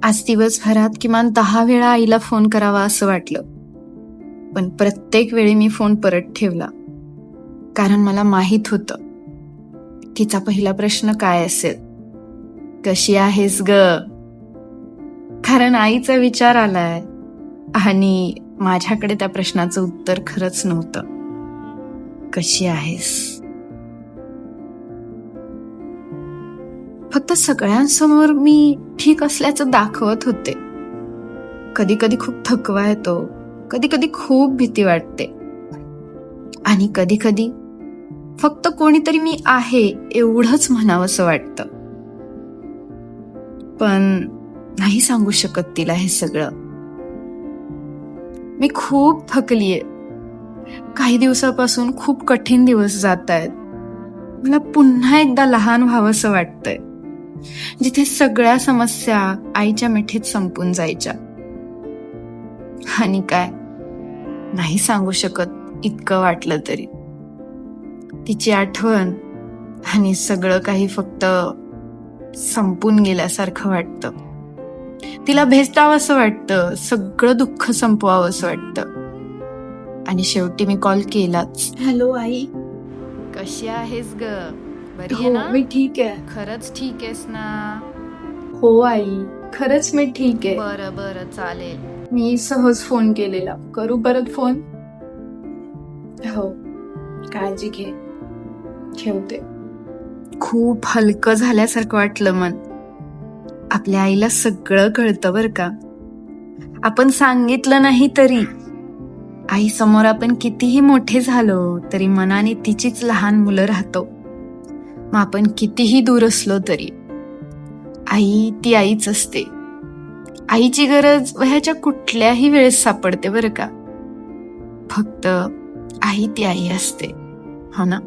आज दिवसभरात किमान 10 वेळा आईला फोन करावा असं वाटलं, पण प्रत्येक वेळी मी फोन परत ठेवला. कारण मला माहित होतं तिचा पहिला प्रश्न काय असेल, कशी आहेस ग? कारण आईचा विचार आलाय आणि माझ्याकडे त्या प्रश्नाचं उत्तर खरंच नव्हतं. कशी आहेस? फक्त सगळ्यांसमोर मी ठीक असल्याचं दाखवत होते. कधी कधी खूप थकवा येतो, कधी कधी खूप भीती वाटते, आणि कधी कधी फक्त कोणीतरी मी आहे एवढंच म्हणावंसं वाटतं. पण नाही सांगू शकत तिला हे सगळं. मी खूप थकलीये. काही दिवसापासून खूप कठीण दिवस जात आहेत. मला पुन्हा एकदा लहान व्हावंसं वाटतंय, जिथे सगळ्या समस्या आईच्या मिठीत संपून जायच्या. आणि काय, नाही सांगू शकत इतकं वाटलं तरी. तिची आठवण आणि सगळं काही फक्त संपून गेल्यासारखं वाटतं. तिला भेटावंसं वाटतं, सगळं दुःख संपवावंसं वाटतं. आणि शेवटी मी कॉल केलाच. हॅलो आई. कशी आहेस ग? बरी आहे हो, ना? मी ठीक आहे. खरंच ठीक आहेस ना? हो आई, खरंच मी ठीक आहे. बरं बरं, चालेल. मी सहज फोन केलेला. करू परत फोन? हो, काळजी घे. ठेवते. खूप हलकं झाल्यासारखं वाटलं मन. आपल्या आईला सगळं कळतं बरं का. आपण सांगितलं नाही तरी. आई समोर आपण कितीही मोठे झालो तरी मनाने तिचीच लहान मुलं राहतो. मग आपण कितीही दूर असलो तरी आई ती आईच असते. आईची गरज वयाच्या कुठल्याही वेळेस सापडते बरं का. फक्त आई ती आई असते, हो ना?